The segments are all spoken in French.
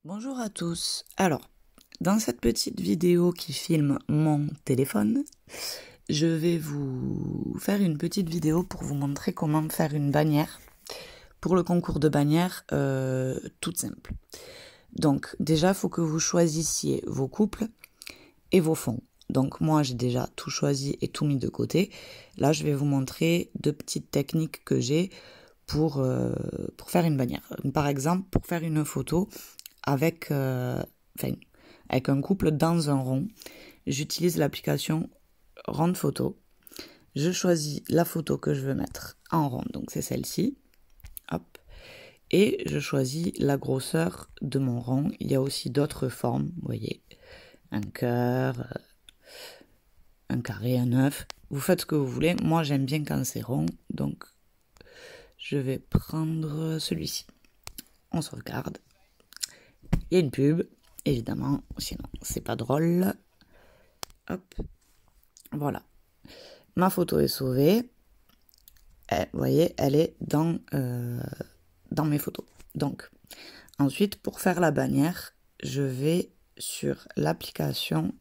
Bonjour à tous. Alors, dans cette petite vidéo qui filme mon téléphone, je vais vous faire une petite vidéo pour vous montrer comment faire une bannière pour le concours de bannière toute simple. Donc déjà, il faut que vous choisissiez vos couples et vos fonds. Donc moi, j'ai déjà tout choisi et tout mis de côté. Là, je vais vous montrer deux petites techniques que j'ai pour faire une bannière. Par exemple, pour faire une photo avec, avec un couple dans un rond, j'utilise l'application Rond Photo. Je choisis la photo que je veux mettre en rond, donc c'est celle-ci. Hop. Et je choisis la grosseur de mon rond. Il y a aussi d'autres formes, vous voyez, un cœur, un carré, un œuf. Vous faites ce que vous voulez. Moi, j'aime bien quand c'est rond, donc je vais prendre celui-ci. On se regarde. Il y a une pub, évidemment, sinon c'est pas drôle. Hop, voilà. Ma photo est sauvée. Vous voyez, elle est dans mes photos. Donc, ensuite, pour faire la bannière, je vais sur l'application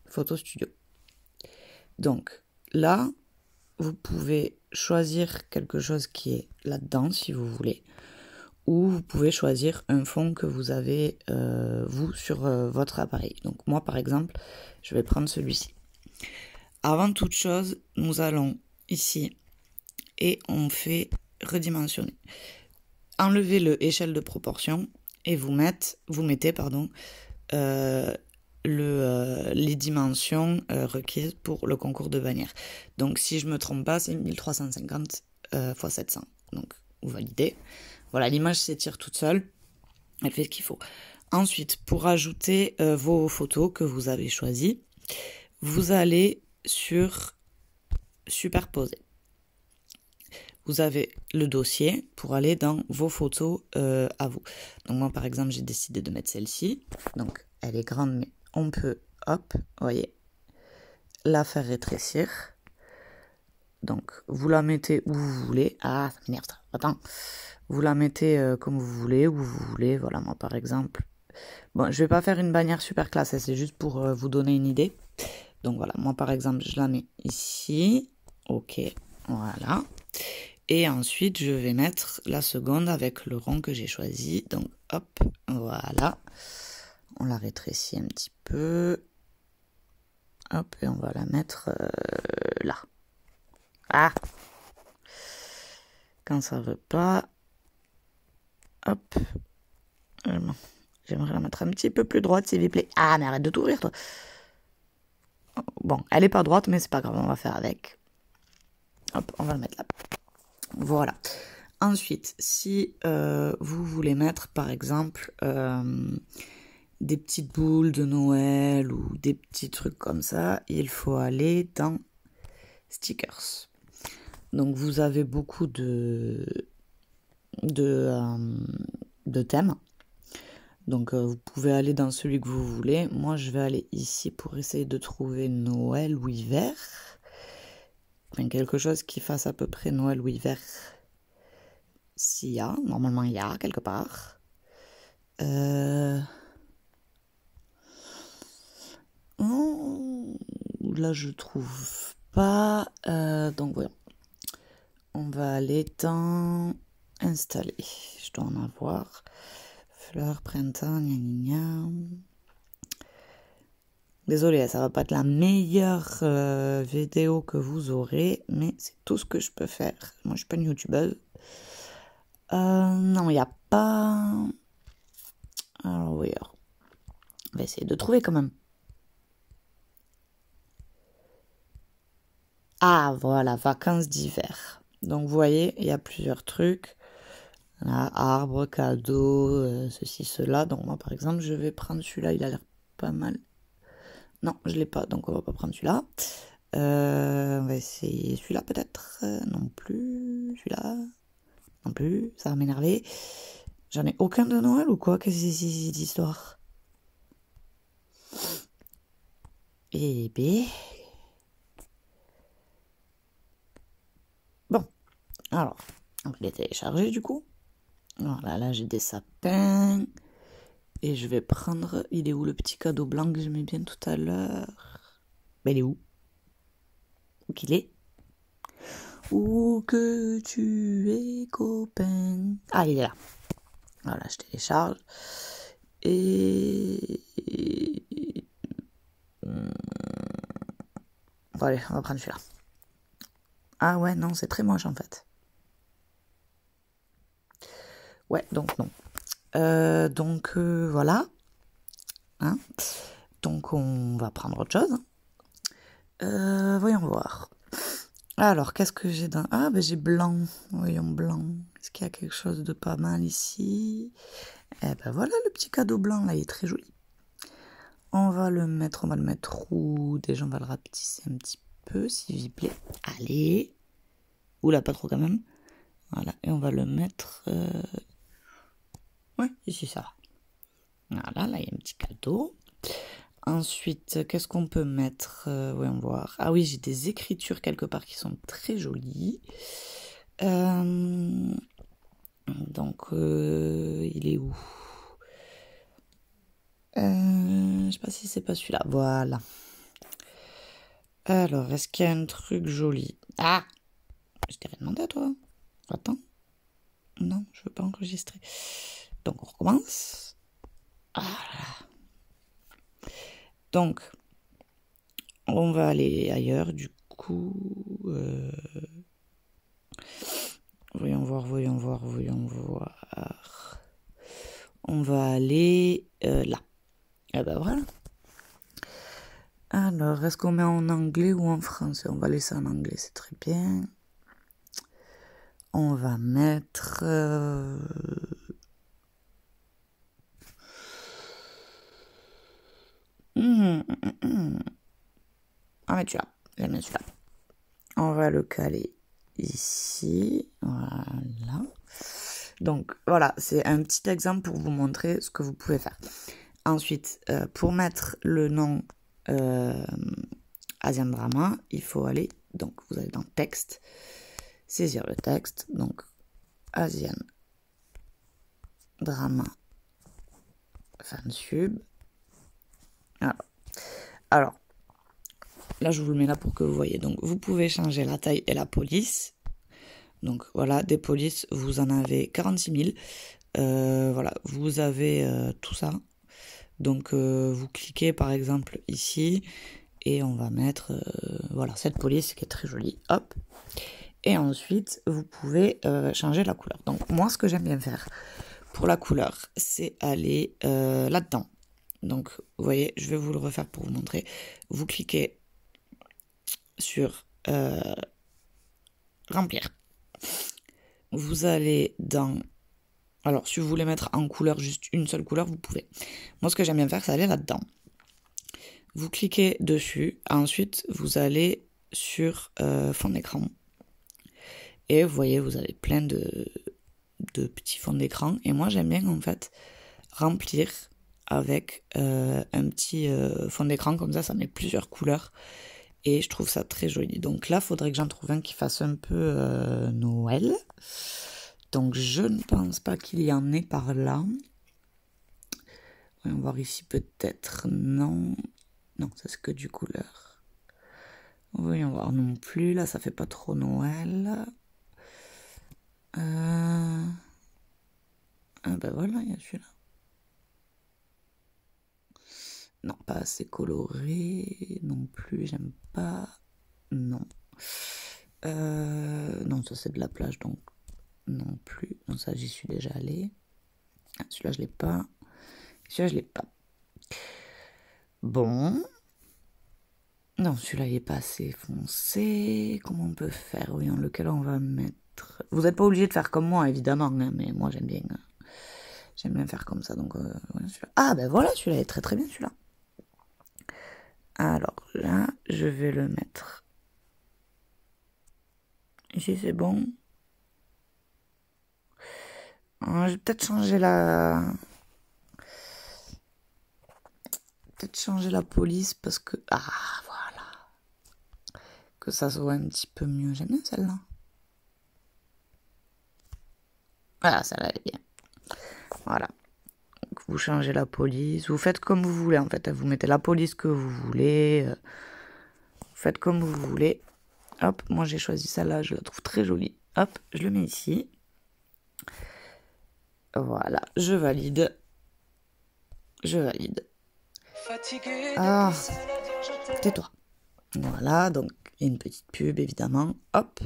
Photo Studio. Donc, là, vous pouvez choisir quelque chose qui est là-dedans, si vous voulez. Ou vous pouvez choisir un fond que vous avez, vous, sur votre appareil. Donc, moi, par exemple, je vais prendre celui-ci. Avant toute chose, nous allons ici et on fait redimensionner. Enlevez le échelle de proportion et vous mettez les dimensions requises pour le concours de bannière. Donc si je me trompe pas, c'est 1350 x 700. Donc vous validez. Voilà, l'image s'étire toute seule. Elle fait ce qu'il faut. Ensuite, pour ajouter vos photos que vous avez choisies, vous allez sur superposer. Vous avez le dossier pour aller dans vos photos à vous. Donc moi, par exemple, j'ai décidé de mettre celle-ci. Donc, elle est grande, mais on peut, hop, vous voyez, la faire rétrécir. Donc, vous la mettez où vous voulez. Ah, ça m'énerve ça. Attends. Vous la mettez comme vous voulez, où vous voulez. Voilà, moi, par exemple. Bon, je vais pas faire une bannière super classe, c'est juste pour vous donner une idée. Donc, voilà, moi, par exemple, je la mets ici. Ok, voilà. Et ensuite, je vais mettre la seconde avec le rond que j'ai choisi. Donc, hop, voilà. On la rétrécit un petit peu. Hop, et on va la mettre là. Ah! Quand ça veut pas. Hop. J'aimerais la mettre un petit peu plus droite, s'il vous plaît. Ah, mais arrête de t'ouvrir, toi. Bon, elle est pas droite, mais c'est pas grave, on va faire avec. Hop, on va la mettre là. Voilà. Ensuite, si vous voulez mettre, par exemple, des petites boules de Noël ou des petits trucs comme ça, il faut aller dans stickers. Donc, vous avez beaucoup de thèmes. Donc, vous pouvez aller dans celui que vous voulez. Moi, je vais aller ici pour essayer de trouver Noël ou hiver. Enfin, quelque chose qui fasse à peu près Noël ou hiver. S'il y a, normalement il y a quelque part. Oh, là je trouve pas. Donc voilà. On va aller dans installer. Je dois en avoir. Fleurs, printemps, gna gna gna. Désolée, ça va pas être la meilleure vidéo que vous aurez, mais c'est tout ce que je peux faire. Moi, je suis pas une youtubeuse. Non, il n'y a pas. Alors, oui, alors. On va essayer de trouver quand même. Ah, voilà, vacances d'hiver. Donc, vous voyez, il y a plusieurs trucs. Là, arbre, cadeau, ceci, cela. Donc, moi, par exemple, je vais prendre celui-là. Il a l'air pas mal. Non, je l'ai pas, donc on va pas prendre celui-là. On va essayer celui-là peut-être. Non plus. Celui-là. Non plus. Ça va m'énerver. J'en ai aucun de Noël ou quoi? Qu'est-ce que c'est cette histoire? Eh ben. Bon. Alors, on va les télécharger du coup. Voilà, là j'ai des sapins. Et je vais prendre... Il est où le petit cadeau blanc que j'aimais bien tout à l'heure? Ben, il est où? Où qu'il est? Où que tu es, copain? Ah, il est là. Voilà, je télécharge. Et... Bon, allez, on va prendre celui-là. Ah ouais, non, c'est très moche en fait. Ouais, donc non. Voilà. Hein, donc on va prendre autre chose. Voyons voir. Alors, qu'est-ce que j'ai dans... Ah, ben j'ai blanc. Voyons, blanc. Est-ce qu'il y a quelque chose de pas mal ici? Eh ben voilà, le petit cadeau blanc, là, il est très joli. On va le mettre où? Déjà, on va le rapetisser un petit peu, s'il vous plaît. Allez. Oula, pas trop quand même. Voilà, et on va le mettre... Ouais, ici, ça va. Voilà, là, il y a un petit cadeau. Ensuite, qu'est-ce qu'on peut mettre? Voyons voir. Ah oui, j'ai des écritures quelque part qui sont très jolies. Donc, il est où? Je sais pas si c'est pas celui-là. Voilà. Alors, est-ce qu'il y a un truc joli? Ah! Je t'ai rien demandé à toi. Attends. Non, je veux pas enregistrer. Donc, on recommence. Ah là là. Donc, on va aller ailleurs, du coup. Voyons voir. On va aller là. Et ben voilà. Alors, est-ce qu'on met en anglais ou en français? On va laisser en anglais, c'est très bien. On va mettre... Ah, mais celui-là. J'aime bien celui-là. On va le caler ici. Voilà. Donc, voilà, c'est un petit exemple pour vous montrer ce que vous pouvez faire. Ensuite, pour mettre le nom Asian Drama, il faut aller... Donc, vous allez dans Texte, saisir le texte. Donc, Asian Drama Fansub. Voilà. Alors, là, je vous le mets là pour que vous voyez. Donc, vous pouvez changer la taille et la police. Donc, voilà, des polices, vous en avez 46 000. Voilà, vous avez tout ça. Donc, vous cliquez, par exemple, ici. Et on va mettre, voilà, cette police qui est très jolie. Hop. Et ensuite, vous pouvez changer la couleur. Donc, moi, ce que j'aime bien faire pour la couleur, c'est aller là-dedans. Donc, vous voyez, je vais vous le refaire pour vous montrer. Vous cliquez sur remplir. Vous allez dans... Alors, si vous voulez mettre en couleur juste une seule couleur, vous pouvez. Moi, ce que j'aime bien faire, c'est aller là-dedans. Vous cliquez dessus. Ensuite, vous allez sur fond d'écran. Et vous voyez, vous avez plein de petits fonds d'écran. Et moi, j'aime bien, en fait, remplir avec un petit fond d'écran. Comme ça met plusieurs couleurs. Et je trouve ça très joli. Donc là, il faudrait que j'en trouve un qui fasse un peu Noël. Donc je ne pense pas qu'il y en ait par là. On va voir ici peut-être. Non. Non, ça c'est que du couleur. Voyons voir non plus. Là, ça fait pas trop Noël. Ah ben voilà, il y a celui-là. Non, pas assez coloré. Non plus, j'aime pas. Non. Non, ça c'est de la plage, donc non plus. Non, ça j'y suis déjà allée. Ah, celui-là je l'ai pas. Celui-là je l'ai pas. Bon. Non, celui-là il est pas assez foncé. Comment on peut faire? Voyons lequel on va mettre. Vous n'êtes pas obligé de faire comme moi évidemment, hein, mais moi j'aime bien. J'aime bien faire comme ça, donc voilà, celui-là. Ah ben voilà, celui-là est très très bien celui-là. Alors là, je vais le mettre. Ici c'est bon. Je vais peut-être changer la... Peut-être changer la police parce que... Ah, voilà. Que ça soit un petit peu mieux. J'aime bien celle-là. Ah, celle-là est bien. Voilà. Donc, vous changez la police, vous faites comme vous voulez en fait, vous mettez la police que vous voulez, vous faites comme vous voulez. Hop, moi j'ai choisi celle-là, je la trouve très jolie. Hop, je le mets ici. Voilà, je valide. Je valide. Ah, tais-toi. Voilà, donc une petite pub évidemment. Hop.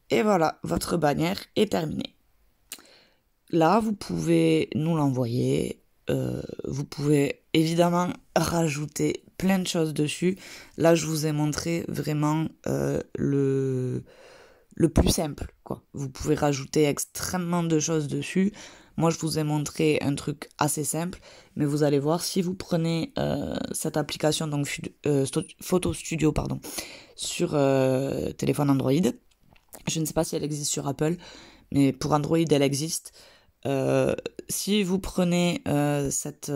Et voilà, votre bannière est terminée. Là, vous pouvez nous l'envoyer. Vous pouvez évidemment rajouter plein de choses dessus. Là, je vous ai montré vraiment le plus simple, quoi. Vous pouvez rajouter extrêmement de choses dessus. Moi, je vous ai montré un truc assez simple, mais vous allez voir, si vous prenez cette application, donc Photo Studio, pardon, sur téléphone Android, je ne sais pas si elle existe sur Apple, mais pour Android, elle existe. Si vous prenez cette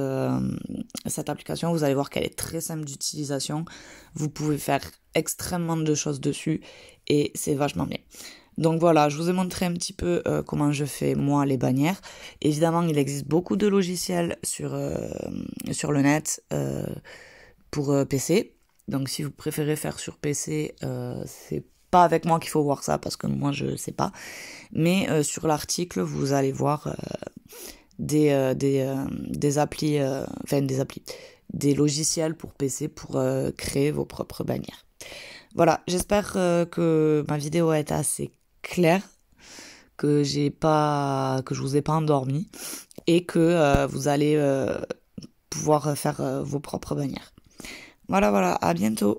application, vous allez voir qu'elle est très simple d'utilisation. Vous pouvez faire extrêmement de choses dessus et c'est vachement bien. Donc voilà, je vous ai montré un petit peu comment je fais moi les bannières. Évidemment, il existe beaucoup de logiciels sur le net pour PC. Donc si vous préférez faire sur PC, c'est pas avec moi qu'il faut voir ça parce que moi je sais pas. Mais sur l'article, vous allez voir des applis, des logiciels pour PC pour créer vos propres bannières. Voilà, j'espère que ma vidéo a été assez claire, que je vous ai pas endormi et que vous allez pouvoir faire vos propres bannières. Voilà, à bientôt.